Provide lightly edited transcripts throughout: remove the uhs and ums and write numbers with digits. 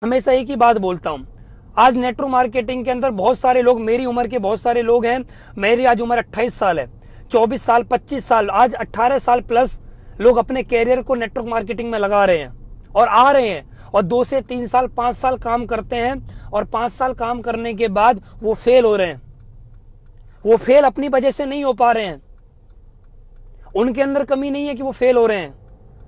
हमेशा एक ही बात बोलता हूं। आज नेटवर्क मार्केटिंग के अंदर बहुत सारे लोग, मेरी उम्र के बहुत सारे लोग हैं। मेरी आज उम्र 28 साल है, 24 साल, 25 साल, आज 18 साल प्लस लोग अपने कैरियर को नेटवर्क मार्केटिंग में लगा रहे हैं और आ रहे हैं और 2 से 3 साल, 5 साल काम करते हैं और 5 साल काम करने के बाद वो फेल हो रहे हैं। वो फेल अपनी वजह से नहीं हो पा रहे हैं। उनके अंदर कमी नहीं है कि वो फेल हो रहे हैं,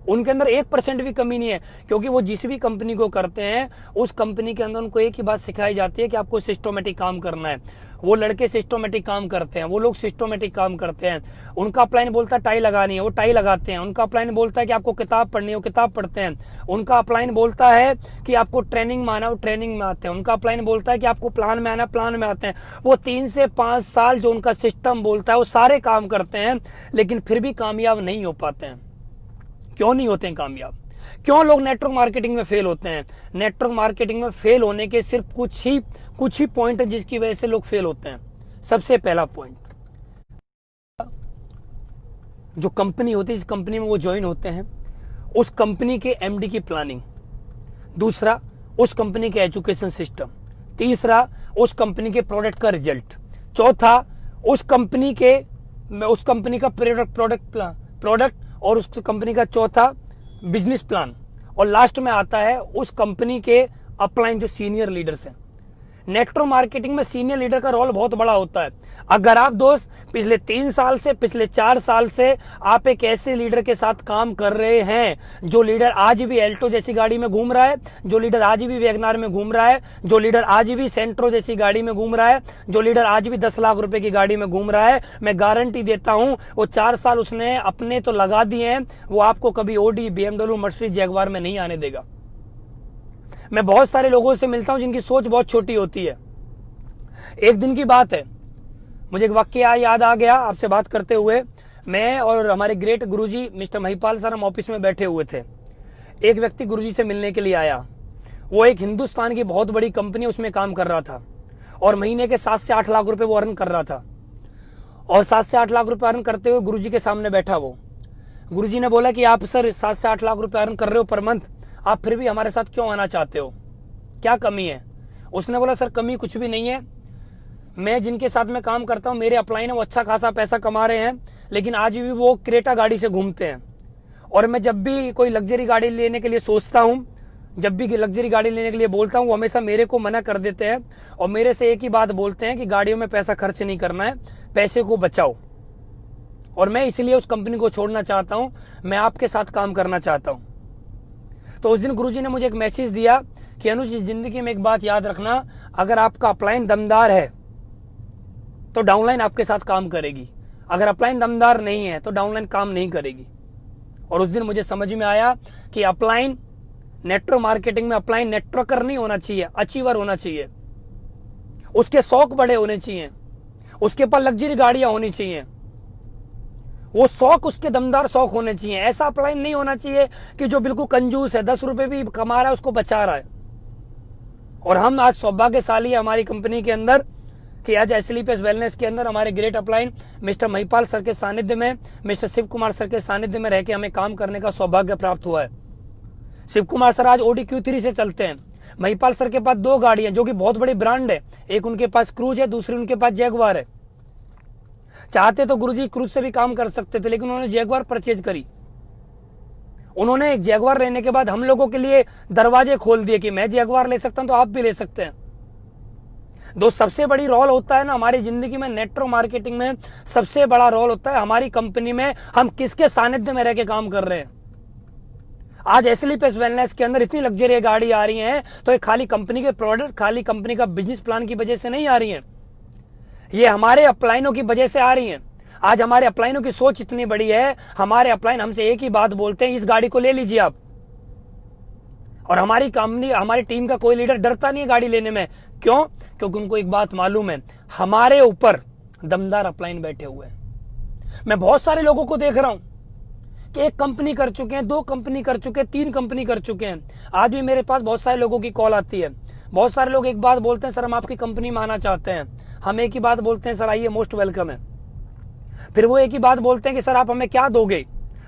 उनके अंदर 1% भी कमी नहीं है, क्योंकि वो जिस भी कंपनी को करते हैं उस कंपनी के अंदर उनको एक ही बात सिखाई जाती है कि आपको सिस्टमेटिक काम करना है। वो लड़के सिस्टमेटिक काम करते हैं, वो लोग सिस्टमेटिक काम करते हैं। उनका अपलाइन बोलता है टाई लगानी है, वो टाई लगाते हैं। उनका अपलाइन बोलता है कि आपको किताब पढ़नी है, वो किताब पढ़ते हैं। उनका अपलाइन बोलता है कि आपको ट्रेनिंग में आना, वो ट्रेनिंग में आते हैं। उनका अपलाइन बोलता है कि आपको प्लान में आना, प्लान में आते हैं। वो 3 से 5 साल जो उनका सिस्टम बोलता है वो सारे काम करते हैं, लेकिन फिर भी कामयाब नहीं हो पाते हैं। क्यों नहीं होते हैं कामयाब? क्यों लोग नेटवर्क मार्केटिंग में फेल होते हैं? नेटवर्क मार्केटिंग में फेल होने के सिर्फ कुछ ही पॉइंट है जिसकी वजह से लोग फेल होते हैं। सबसे पहला पॉइंट, जो कंपनी होती है, जिस कंपनी में वो ज्वाइन होते हैं उस कंपनी के एमडी की प्लानिंग। दूसरा, उस कंपनी के एजुकेशन सिस्टम। तीसरा, उस कंपनी के प्रोडक्ट का रिजल्ट। चौथा, उस कंपनी का प्रोडक्ट और उस कंपनी का चौथा बिजनेस प्लान। और लास्ट में आता है उस कंपनी के अपलाइन जो सीनियर लीडर्स हैं। नेटवर्क मार्केटिंग में सीनियर लीडर का रोल बहुत बड़ा होता है। अगर आप दोस्त पिछले 3 साल से, पिछले 4 साल से आप एक ऐसे लीडर के साथ काम कर रहे हैं जो लीडर आज भी एल्टो जैसी गाड़ी में घूम रहा है, जो लीडर आज भी वैगनार में घूम रहा है, जो लीडर आज भी सेंट्रो जैसी गाड़ी में घूम रहा है, जो लीडर आज भी 10 लाख रुपए की गाड़ी में घूम रहा है, मैं गारंटी देता हूं वो 4 साल उसने अपने तो लगा दिए हैं, वो आपको कभी ओडी, BMW, मर्सिडीज, जैगवार में नहीं आने देगा। मैं बहुत सारे लोगों से मिलता हूं जिनकी सोच बहुत छोटी होती है। एक दिन की बात है, मुझे एक वाक्य याद आ गया आपसे बात करते हुए। मैं और हमारे ग्रेट गुरुजी मिस्टर महिपाल सर हम ऑफिस में बैठे हुए थे। एक व्यक्ति गुरुजी से मिलने के लिए आया। वो एक हिंदुस्तान की बहुत बड़ी कंपनी उसमें काम कर रहा था और महीने के 7 से 8 लाख रुपए वो अर्न कर रहा था। और 7 से 8 लाख रुपए अर्न करते हुए गुरुजी के सामने बैठा वो। गुरुजी ने बोला कि आप सर 7 से 8 लाख रुपए अर्न कर रहे हो पर मंथ, आप फिर भी हमारे साथ क्यों आना चाहते हो? क्या कमी है? उसने बोला सर कमी कुछ भी नहीं है, मैं जिनके साथ में काम करता हूं मेरे अपलाइन है, वो अच्छा खासा पैसा कमा रहे हैं, लेकिन आज भी वो क्रेटा गाड़ी से घूमते हैं। और मैं जब भी कोई लग्जरी गाड़ी लेने के लिए सोचता हूं, जब भी लग्जरी गाड़ी लेने के लिए बोलता हूं, वो हमेशा मेरे को मना कर देते हैं और मेरे से एक ही बात बोलते हैं कि गाड़ियों में पैसा खर्च नहीं करना है, पैसे को बचाओ। और मैं इसलिए उस कंपनी को छोड़ना चाहता हूं, मैं आपके साथ काम करना चाहता हूं। तो उस दिन गुरुजी ने मुझे एक मैसेज दिया कि अनुज, जिंदगी में एक बात याद रखना, अगर आपका अपलाइन दमदार है तो डाउनलाइन आपके साथ काम करेगी, अगर अपलाइन दमदार नहीं है तो डाउनलाइन काम नहीं करेगी। और उस दिन मुझे समझ में आया कि अपलाइन नेटवर्क मार्केटिंग में अपलाइन नेटवर्कर नहीं होना चाहिए, अचीवर होना चाहिए। उसके शौक बड़े होने चाहिए, उसके पास लग्जरी गाड़ियां होनी चाहिए, वो शौक उसके दमदार शौक होने चाहिए। ऐसा अपलाइन नहीं होना चाहिए कि जो बिल्कुल कंजूस है, 10 रुपए भी कमा रहा है उसको बचा रहा है। और हम आज सौभाग्यशाली है हमारी कंपनी के अंदर कि आज एसलीपीएस वेलनेस के अंदर हमारे great upline mister Mahipal sir के सानिध्य में, मिस्टर शिव कुमार सर के सानिध्य में रह के हमें काम करने का सौभाग्य प्राप्त हुआ है। शिव कुमार सर आज ओडी Q3 से चलते हैं। महिपाल सर के पास 2 गाड़ियां जो कि बहुत बड़ी ब्रांड है, एक उनके पास क्रूज है, दूसरी उनके पास जैगवार है। चाहते तो गुरुजी क्रूज से भी काम कर सकते थे, लेकिन उन्होंने जैगवार परचेज करी। उन्होंने एक जैगवार लेने के बाद हम लोगों के लिए दरवाजे खोल दिए कि मैं जैगवार ले सकता हूं तो आप भी ले सकते हैं। दोस्त, सबसे बड़ी रोल होता है ना हमारी जिंदगी में, नेटवर्क मार्केटिंग में सबसे बड़ा रोल होता है हमारी कंपनी में हम किसके सानिध्य में रह के काम कर रहे हैं। आज एसलीपीएस वेलनेस के अंदर इतनी लग्जरी गाड़ी आ रही है तो ये खाली कंपनी के प्रोडक्ट, खाली कंपनी का बिजनेस प्लान की वजह से नहीं आ रही है, ये हमारे अपलाइनों की वजह से आ रही है। आज हमारे अपलाइनों की सोच इतनी बड़ी है, हमारे अपलाइन हमसे एक ही बात बोलते हैं, इस गाड़ी को ले लीजिए आप। और हमारी कंपनी, हमारी टीम का कोई लीडर डरता नहीं है गाड़ी लेने में। क्यों? क्योंकि उनको एक बात मालूम है, हमारे ऊपर दमदार अपलाइन बैठे हुए हैं। मैं बहुत सारे लोगों को देख रहा हूं कि 1 कंपनी कर चुके हैं, 2 कंपनी कर चुके हैं, 3 कंपनी कर चुके हैं। आज भी मेरे पास बहुत सारे लोगों की कॉल आती है। बहुत सारे लोग एक बात बोलते हैं, सर हम आपकी कंपनी में आना चाहते हैं। हम एक ही बात बोलते हैं, सर आइए, मोस्ट वेलकम है। फिर वो एक ही बात बोलते हैं कि सर आप हमें क्या दोगे?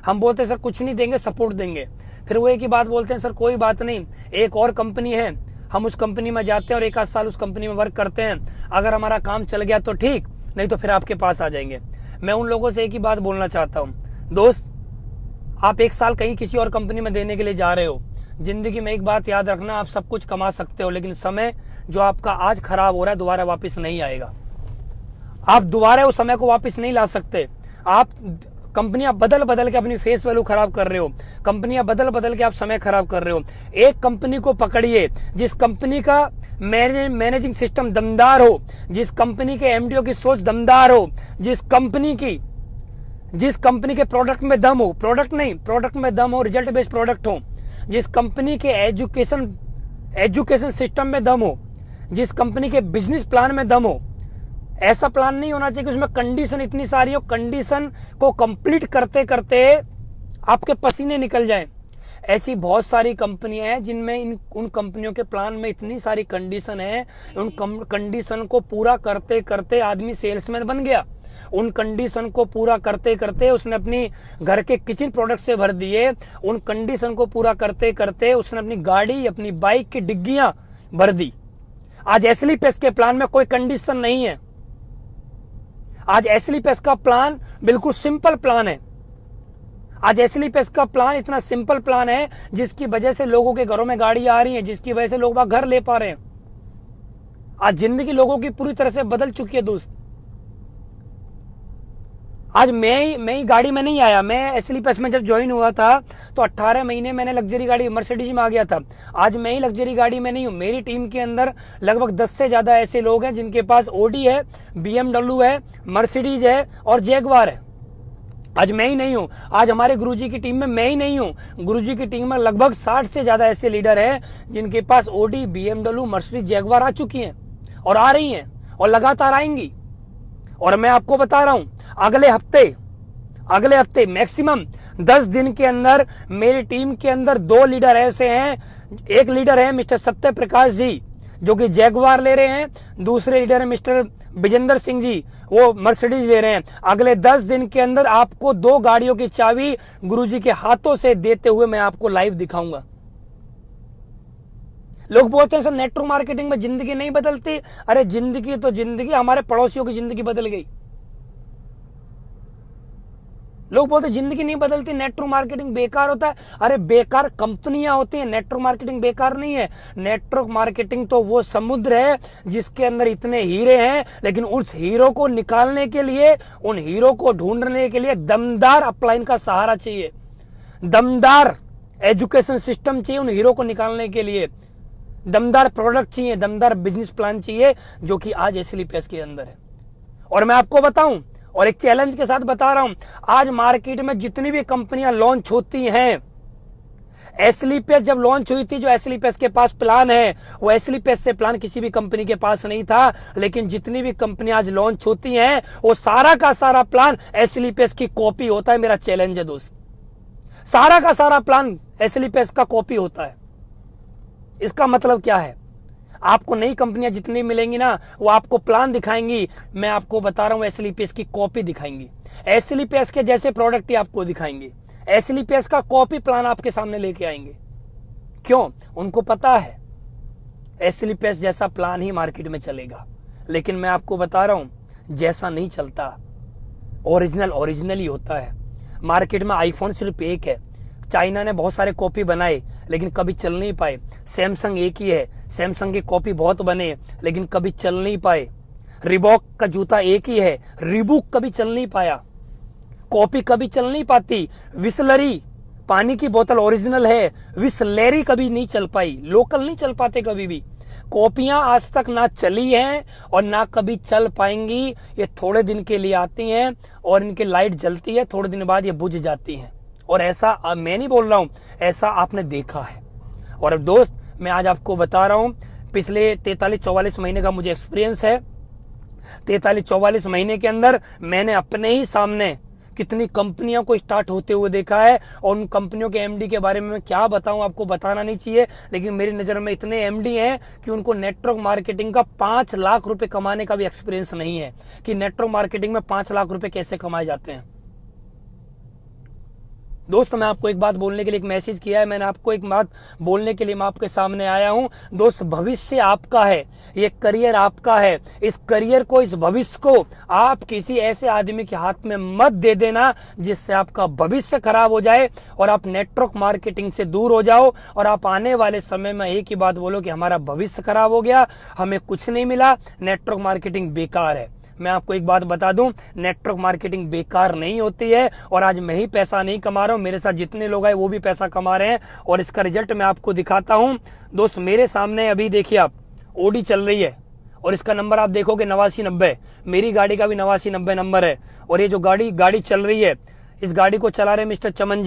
हम बोलते हैं सर कुछ नहीं देंगे, सपोर्ट देंगे। फिर वो एक ही बात बोलते हैं, सर कोई बात नहीं, एक और कंपनी है हम उस कंपनी में जाते हैं और 1 आध साल उस कंपनी में वर्क करते हैं। अगर हमारा काम चल गया तो ठीक, नहीं तो फिर आपके पास आ जाएंगे। मैं उन लोगों से एक ही बात बोलना चाहता हूं, दोस्त आप 1 साल कहीं किसी और कंपनी में देने के लिए जा रहे हो। जिंदगी में एक बात याद रखना, आप सब कुछ कमा सकते हो, लेकिन समय जो आपका आज खराब हो रहा है दोबारा वापस नहीं आएगा। आप दोबारा उस समय को वापस नहीं ला सकते। आप कंपनियां बदल बदल के अपनी फेस वैल्यू खराब कर रहे हो, कंपनियां बदल बदल के आप समय खराब कर रहे हो। एक कंपनी को पकड़िए जिस कंपनी का मैनेजिंग सिस्टम दमदार हो, जिस कंपनी के एमडीओ की सोच दमदार हो, जिस कंपनी के प्रोडक्ट में दम हो, प्रोडक्ट में दम हो, रिजल्ट बेस्ड प्रोडक्ट हो, जिस कंपनी के एजुकेशन सिस्टम में दम हो, जिस कंपनी के बिजनेस प्लान में दम हो। ऐसा प्लान नहीं होना चाहिए कि उसमें कंडीशन इतनी सारी हो, कंडीशन को कंप्लीट करते करते आपके पसीने निकल जाएं। ऐसी बहुत सारी कंपनियां हैं जिनमें उन कंपनियों के प्लान में इतनी सारी कंडीशन है, उन कंडीशन को पूरा करते करते आदमी सेल्समैन बन गया। उन कंडीशन को पूरा करते करते उसने अपनी घर के किचन प्रोडक्ट से भर दिए। उन कंडीशन को पूरा करते करते उसने अपनी गाड़ी, अपनी बाइक की डिग्गियां भर दी। आज एसलीपेस के प्लान में कोई कंडीशन नहीं है। आज एसलीपेस का प्लान बिल्कुल सिंपल प्लान है। आज एसलीपेस का प्लान इतना सिंपल प्लान है जिसकी वजह से लोगों के घरों में गाड़ी आ रही है, जिसकी वजह से लोग वहां घर ले पा रहे हैं। आज जिंदगी लोगों की पूरी तरह से बदल चुकी है दोस्त। आज मैं ही गाड़ी में नहीं आया। मैं एसलीपेस में जब ज्वाइन हुआ था तो 18 महीने मैंने लग्जरी गाड़ी मर्सिडीज में आ गया था। आज मैं ही लग्जरी गाड़ी में नहीं हूं। मेरी टीम के अंदर लगभग 10 से ज्यादा ऐसे लोग हैं जिनके पास ओडी है, BMW है, मर्सिडीज है और जैगवार है। आज मैं ही नहीं हूं। आज हमारे गुरुजी की टीम में मैं ही नहीं हूं। गुरुजी की टीम में लगभग 60 से ज्यादा ऐसे लीडर हैं जिनके पास ओडी, BMW, मर्सिडीज, जैगवार आ चुकी हैं और आ रही हैं और लगातार आएंगी। और मैं आपको बता रहा हूं अगले हफ्ते मैक्सिमम 10 दिन के अंदर मेरी टीम के अंदर 2 लीडर ऐसे हैं। एक लीडर है मिस्टर सत्य प्रकाश जी जो कि जैगवार ले रहे हैं, दूसरे लीडर है मिस्टर विजेंद्र सिंह जी, वो मर्सिडीज ले रहे हैं। अगले 10 दिन के अंदर आपको 2 गाड़ियों की चाबी गुरुजी के हाथों से देते हुए मैं आपको लाइव दिखाऊंगा। लोग बोलते हैं सर नेटवर्क मार्केटिंग में जिंदगी नहीं बदलती। अरे जिंदगी तो जिंदगी, हमारे पड़ोसियों की जिंदगी बदल गई। लोग बोलते जिंदगी नहीं बदलती, नेटवर्क मार्केटिंग बेकार होता है। अरे बेकार कंपनियां होती हैं, नेटवर्क मार्केटिंग बेकार नहीं है। नेटवर्क मार्केटिंग तो वो समुद्र है जिसके अंदर इतने हीरे हैं, लेकिन उस हीरो को निकालने के लिए, उन हीरो को ढूंढने के लिए दमदार अपलाइन का सहारा चाहिए, दमदार एजुकेशन सिस्टम चाहिए। उन हीरो को निकालने के लिए दमदार प्रोडक्ट चाहिए, दमदार बिजनेस प्लान चाहिए, जो कि आज एसलीपेस के अंदर है। और मैं आपको बताऊं और एक चैलेंज के साथ बता रहा हूं, आज मार्केट में जितनी भी कंपनियां लॉन्च होती हैं, एसलीपेस जब लॉन्च हुई थी, जो एसलीपेस के पास प्लान है वो एसलीपेस से प्लान किसी भी कंपनी के पास नहीं था। लेकिन जितनी भी कंपनियां आज लॉन्च होती हैं वो सारा का सारा प्लान एसलीपेस की कॉपी होता है। मेरा चैलेंज है दोस्त, सारा का सारा प्लान एसलीपेस का कॉपी होता है। इसका मतलब क्या है? आपको नई कंपनियां जितनी मिलेंगी ना, वो आपको प्लान दिखाएंगी। मैं आपको बता रहा हूं एसलीपेस की कॉपी दिखाएंगी, एसलीपेस के जैसे प्रोडक्ट ही आपको दिखाएंगे, एसलीपेस का कॉपी प्लान आपके सामने लेके आएंगे। क्यों? उनको पता है एसलीपेस जैसा प्लान ही मार्केट में चलेगा। लेकिन मैं आपको बता रहा हूं जैसा नहीं चलता, ओरिजिनल ही होता है। मार्केट में आईफोन सिर्फ एक है, चाइना ने बहुत सारे कॉपी बनाए लेकिन कभी चल नहीं पाए। सैमसंग एक ही है, सैमसंग की कॉपी बहुत बने लेकिन कभी चल नहीं पाए। रिबॉक का जूता एक ही है, रिबूक कभी चल नहीं पाया, कॉपी कभी चल नहीं पाती। विसलरी पानी की बोतल ओरिजिनल है, विसलेरी कभी नहीं चल पाई, लोकल नहीं चल पाते कभी भी। कॉपियां आज तक ना चली हैं और ना कभी चल पाएंगी। ये थोड़े दिन के लिए आती हैं और इनकी लाइट जलती है, थोड़े दिन बाद ये बुझ जाती हैं। और ऐसा मैं नहीं बोल रहा हूं, ऐसा आपने देखा है। और अब दोस्त मैं आज आपको बता रहा हूं, पिछले 43-44 महीने का मुझे एक्सपीरियंस है। 43-44 महीने के अंदर मैंने अपने ही सामने कितनी कंपनियों को स्टार्ट होते हुए देखा है। और उन कंपनियों के एमडी के बारे में मैं क्या बताऊं, आपको बताना नहीं चाहिए, लेकिन मेरी नजर में इतने एमडी हैं कि उनको नेटवर्क मार्केटिंग का 5 लाख रुपए कमाने का भी एक्सपीरियंस नहीं है कि नेटवर्क मार्केटिंग में 5 लाख रुपए कैसे कमाए जाते हैं। दोस्त मैं आपको एक बात बोलने के लिए एक मैसेज किया है, मैंने आपको एक बात बोलने के लिए मैं आपके सामने आया हूं। दोस्त भविष्य आपका है, ये करियर आपका है। इस करियर को, इस भविष्य को आप किसी ऐसे आदमी के हाथ में मत दे देना जिससे आपका भविष्य खराब हो जाए और आप नेटवर्क मार्केटिंग से दूर हो जाओ और आप आने वाले समय में एक ही बात बोलो कि हमारा भविष्य खराब हो गया, हमें कुछ नहीं मिला, नेटवर्क मार्केटिंग बेकार है। मैं आपको एक बात बता दूं, नेटवर्क मार्केटिंग बेकार नहीं होती है और आज मैं ही पैसा नहीं कमा रहा हूं, मेरे साथ जितने लोग आए वो भी पैसा कमा रहे हैं और इसका रिजल्ट मैं आपको दिखाता हूं। दोस्त मेरे सामने अभी देखिए आप ओडी चल रही है और इसका नंबर आप देखोगे 8990, मेरी गाड़ी का भी 8990 नंबर है और ये जो गाड़ी चल रही है, इस गाड़ी को चला रहे मिस्टर चमन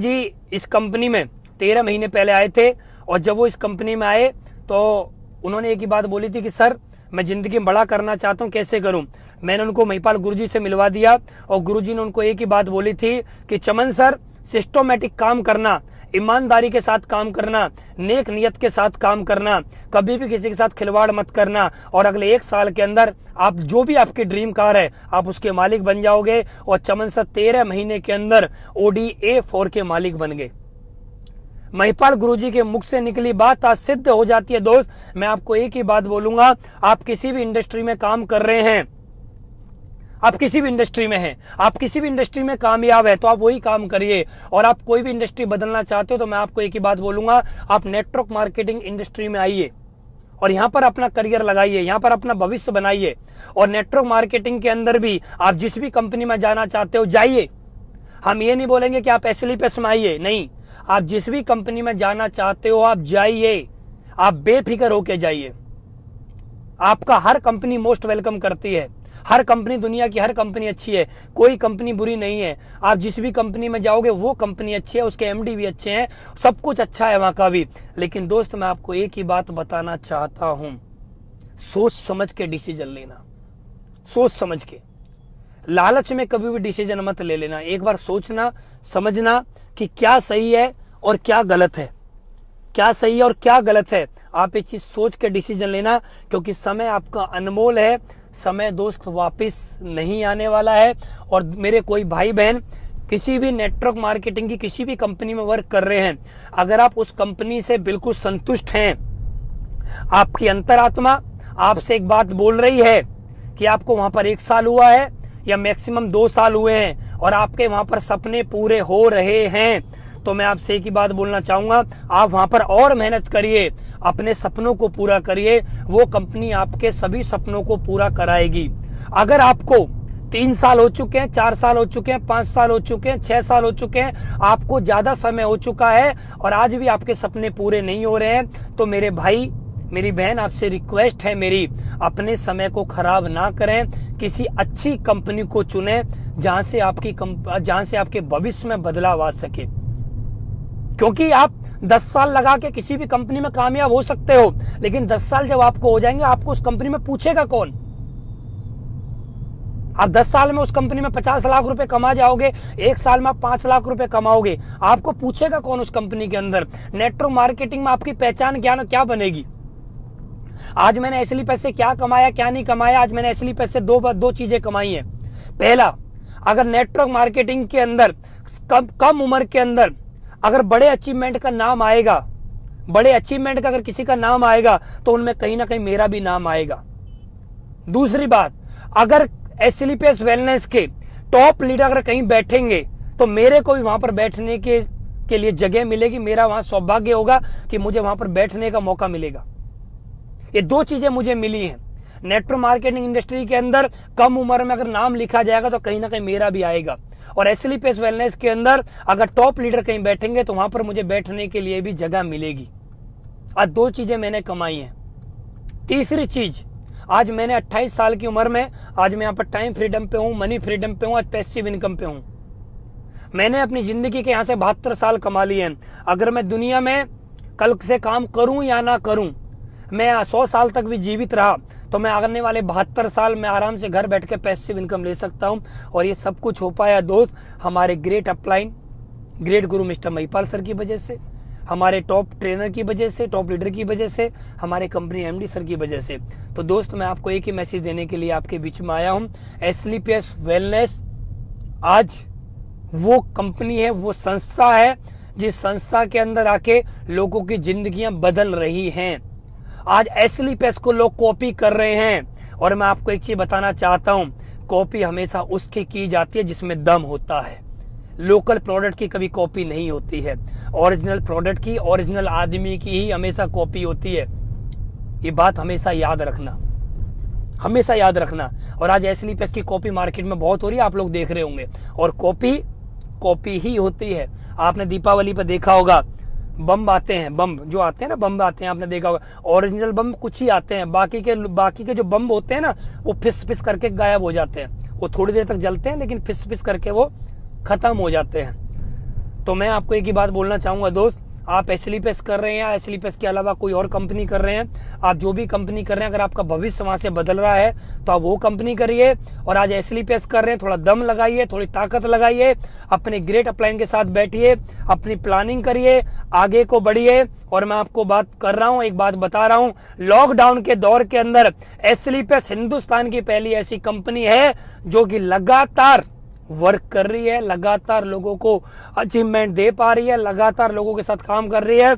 जी इस कंपनी में 13 महीने पहले आए थे और जब वो इस कंपनी में आए तो उन्होंने एक ही बात बोली थी कि सर मैं जिंदगी में बड़ा करना चाहता हूं, कैसे करूं। मैंने उनको महिपाल गुरुजी से मिलवा दिया और गुरुजी ने उनको एक ही बात बोली थी कि चमन सर सिस्टमैटिक काम करना, ईमानदारी के साथ काम करना, नेक नियत के साथ काम करना, कभी भी किसी के साथ खिलवाड़ मत करना और अगले 1 साल के अंदर आप जो भी आपकी ड्रीम कार है आप उसके मालिक बन जाओगे। और चमन सर 13 महीने के अंदर ओडी A4 के मालिक बन गए। महिपाल गुरुजी के मुख से निकली बात आज सिद्ध हो जाती है। दोस्त मैं आपको एक ही बात बोलूंगा, आप किसी भी इंडस्ट्री में काम कर रहे हैं, आप किसी भी इंडस्ट्री में हैं, आप किसी भी इंडस्ट्री में कामयाब है तो आप वही काम करिए और आप कोई भी इंडस्ट्री बदलना चाहते हो तो मैं आपको एक ही बात बोलूंगा, आप नेटवर्क मार्केटिंग इंडस्ट्री में आइए और यहां पर अपना करियर लगाइए, यहां पर अपना भविष्य बनाइए। और नेटवर्क मार्केटिंग के अंदर भी आप जिस भी कंपनी में जाना चाहते हो जाइए। हम ये नहीं बोलेंगे कि आप SLPS में आइए, नहीं, आप जिस भी कंपनी में जाना चाहते हो आप जाइए, आप बेफिक्र होके जाइए। आपका हर कंपनी मोस्ट वेलकम करती है, हर कंपनी, दुनिया की हर कंपनी अच्छी है, कोई कंपनी बुरी नहीं है। आप जिस भी कंपनी में जाओगे वो कंपनी अच्छी है, उसके MD भी अच्छे हैं, सब कुछ अच्छा है वहां का भी। लेकिन दोस्त मैं आपको एक ही बात बताना चाहता हूं, सोच समझ के डिसीजन लेना, सोच समझ के। लालच में कभी भी डिसीजन मत ले लेना, एक बार सोचना समझना कि क्या सही है और क्या गलत है, क्या सही है और क्या गलत है। आप एक चीज सोच के डिसीजन लेना, क्योंकि समय आपका अनमोल है, समय दोस्त वापस नहीं आने वाला है। और मेरे कोई भाई बहन किसी भी नेटवर्क मार्केटिंग की किसी भी कंपनी में वर्क कर रहे हैं, अगर आप उस कंपनी से बिल्कुल संतुष्ट हैं, आपकी अंतरात्मा आपसे एक बात बोल रही है कि आपको वहां पर 1 साल हुआ है या मैक्सिमम 2 साल हुए हैं और आपके वहां पर सपने पूरे हो रहे हैं, तो मैं आपसे एक ही बात बोलना चाहूंगा, आप वहां पर और मेहनत करिए, अपने सपनों को पूरा करिए। वो कंपनी आपके सभी सपनों को पूरा कराएगी। अगर आपको 3 साल हो चुके हैं, 4 साल हो चुके हैं, 5 साल हो चुके हैं, 6 साल हो चुके हैं, आपको ज्यादा समय हो चुका है और आज भी आपके सपने पूरे नहीं हो रहे हैं, तो मेरे भाई मेरी बहन आपसे रिक्वेस्ट है मेरी, अपने समय को खराब ना करें, किसी अच्छी कंपनी को चुनें जहां से आपके भविष्य में बदलाव आ सके। क्योंकि आप 10 साल लगा के किसी भी कंपनी में कामयाब हो सकते हो, लेकिन 10 साल जब आपको हो जाएंगे आपको उस कंपनी में पूछेगा कौन। आप 10 साल में उस कंपनी में 50 लाख रुपए कमा जाओगे, 1 साल में आप 5 लाख रुपए कमाओगे, आपको पूछेगा कौन उस कंपनी के अंदर। नेटवर्क मार्केटिंग में आपकी पहचान क्या बनेगी। आज मैंने SLPS से क्या कमाया क्या नहीं कमाया, आज मैंने SLPS से दो चीजें कमाई है। पहला, अगर नेटवर्क मार्केटिंग के अंदर कम उम्र के अंदर अगर बड़े अचीवमेंट का नाम आएगा, बड़े अचीवमेंट का अगर किसी का नाम आएगा तो उनमें कहीं ना कहीं मेरा भी नाम आएगा। दूसरी बात, अगर SLPS वेलनेस के टॉप लीडर अगर कहीं बैठेंगे तो मेरे को भी वहां पर बैठने के लिए जगह मिलेगी, मेरा वहां सौभाग्य होगा कि मुझे वहां पर बैठने का मौका मिलेगा। ये 2 चीजें मुझे मिली हैं। नेटवर्क मार्केटिंग इंडस्ट्री के अंदर कम उम्र में अगर नाम लिखा जाएगा तो कहीं ना कहीं मेरा भी आएगा, और SLPS वेलनेस के अंदर अगर टॉप लीडर कहीं बैठेंगे तो वहां पर मुझे बैठने के लिए भी जगह मिलेगी। आज 2 चीजें मैंने कमाई हैं। तीसरी चीज, आज मैंने 28 साल की उम्र में आज मैं यहाँ पर टाइम फ्रीडम पे हूं, मनी फ्रीडम पे हूं, आज पैसिव इनकम पे हूं। मैंने अपनी जिंदगी के यहाँ से 72 साल कमा लिए हैं। अगर मैं दुनिया में कल से काम करूं या ना करूं, मैं 100 साल तक भी जीवित रहा तो मैं आने वाले 72 साल में आराम से घर बैठ के पैसिव इनकम ले सकता हूं। और ये सब कुछ हो पाया दोस्त हमारे ग्रेट अपलाइन, ग्रेट गुरु मिस्टर महिपाल सर की वजह से, हमारे टॉप ट्रेनर की वजह से, टॉप लीडर की वजह से, हमारे कंपनी MD सर की वजह से। तो दोस्त मैं आपको एक ही मैसेज देने के लिए आपके बीच में आया हूं, SLPS वेलनेस आज वो कंपनी है, वो संस्था है जिस संस्था के अंदर आके लोगों की जिंदगियां बदल रही हैं। आज एसली पेस को लोग कॉपी कर रहे हैं, और मैं आपको एक चीज बताना चाहता हूं, कॉपी हमेशा उसकी की जाती है जिसमें दम होता है। लोकल प्रोडक्ट की कभी कॉपी नहीं होती है, ओरिजिनल प्रोडक्ट की, ओरिजिनल आदमी की ही हमेशा कॉपी होती है। ये बात हमेशा याद रखना, हमेशा याद रखना। और आज एसली पेस की कॉपी मार्केट में बहुत हो रही है, आप लोग देख रहे होंगे, और कॉपी ही होती है। आपने दीपावली पर देखा होगा, बम आते हैं, बम जो आते हैं ना, बम आते हैं, आपने देखा होगा। ओरिजिनल बम कुछ ही आते हैं, बाकी के जो बम होते हैं ना, वो फिस फिस करके गायब हो जाते हैं। वो थोड़ी देर तक जलते हैं, लेकिन फिस फिस करके वो खत्म हो जाते हैं। तो मैं आपको एक ही बात बोलना चाहूंगा दोस्त, आप एसली पेस कर रहे हैं या एसली पेस के अलावा कोई और कंपनी कर रहे हैं, आप जो भी कंपनी कर रहे हैं, अगर आपका भविष्य वहां से बदल रहा है तो आप वो कंपनी करिए। और आज एसली पेस कर रहे हैं, थोड़ा दम लगाइए, थोड़ी ताकत लगाइए, अपने ग्रेट अपलाइन के साथ बैठिए, अपनी प्लानिंग करिए, आगे को बढ़िए। और मैं आपको बात कर रहा हूं, एक बात बता रहा हूं, लॉकडाउन के दौर के अंदर एसली पेस हिंदुस्तान की पहली ऐसी कंपनी है जो कि लगातार वर्क कर रही है, लगातार लोगों को अचीवमेंट दे पा रही है, लगातार लोगों के साथ काम कर रही है।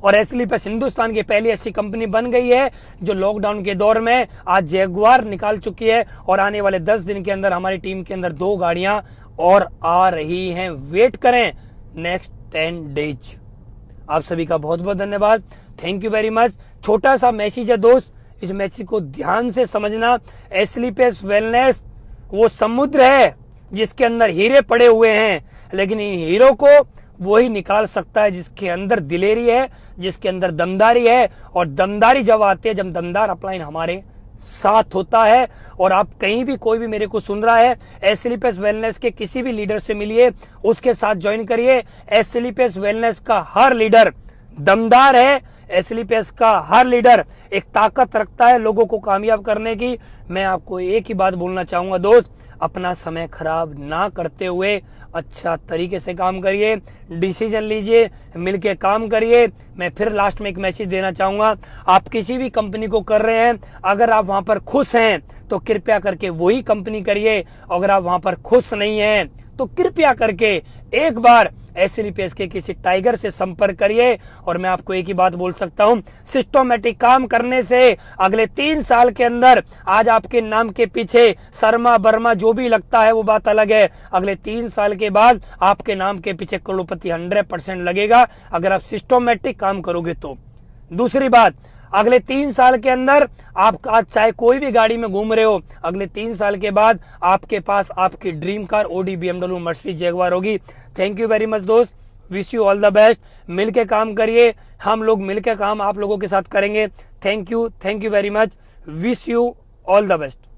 और एसली पेस हिंदुस्तान की पहली ऐसी कंपनी बन गई है जो लॉकडाउन के दौर में आज जैगुआर निकाल चुकी है, और आने वाले 10 दिन के अंदर हमारी टीम के अंदर 2 गाड़ियां और आ रही हैं। वेट करें नेक्स्ट 10 डेज। आप सभी का बहुत बहुत धन्यवाद, थैंक यू वेरी मच। छोटा सा मैसेज है दोस्त, इस मैसेज को ध्यान से समझना। एसली पेस वेलनेस वो समुद्र है जिसके अंदर हीरे पड़े हुए हैं, लेकिन इन हीरो को वही निकाल सकता है जिसके अंदर दिलेरी है, जिसके अंदर दमदारी है। और दमदारी जब आती है, जब दमदार अपलाइन हमारे साथ होता है। और आप कहीं भी, कोई भी मेरे को सुन रहा है, एसली पेस वेलनेस के किसी भी लीडर से मिलिए, उसके साथ ज्वाइन करिए। एसली पेस वेलनेस का हर लीडर दमदार है, एसली पेस का हर लीडर एक ताकत रखता है लोगों को कामयाब करने की। मैं आपको एक ही बात बोलना चाहूंगा दोस्त, अपना समय खराब ना करते हुए अच्छा तरीके से काम करिए, डिसीजन लीजिए, मिलके काम करिए। मैं फिर लास्ट में एक मैसेज देना चाहूंगा, आप किसी भी कंपनी को कर रहे हैं, अगर आप वहां पर खुश हैं तो कृपया करके वही कंपनी करिए। अगर आप वहां पर खुश नहीं हैं तो कृपया करके एक बार एसली पेस के किसी टाइगर से संपर्क करिए। और मैं आपको एक ही बात बोल सकता हूं, सिस्टमैटिक काम करने से अगले 3 साल के अंदर, आज आपके नाम के पीछे शर्मा वर्मा जो भी लगता है वो बात अलग है, अगले 3 साल के बाद आपके नाम के पीछे करोड़पति 100% लगेगा, अगर आप सिस्टमैटिक काम करोगे तो। दूसरी बात, अगले 3 साल के अंदर आप आज चाहे कोई भी गाड़ी में घूम रहे हो, अगले 3 साल के बाद आपके पास आपकी dream car Audi, BMW, Mercedes, Jaguar होगी। थैंक यू वेरी मच दोस्त, wish you all the best. मिलके काम करिए, हम लोग मिलके काम आप लोगों के साथ करेंगे। Thank you very much, wish you all the best.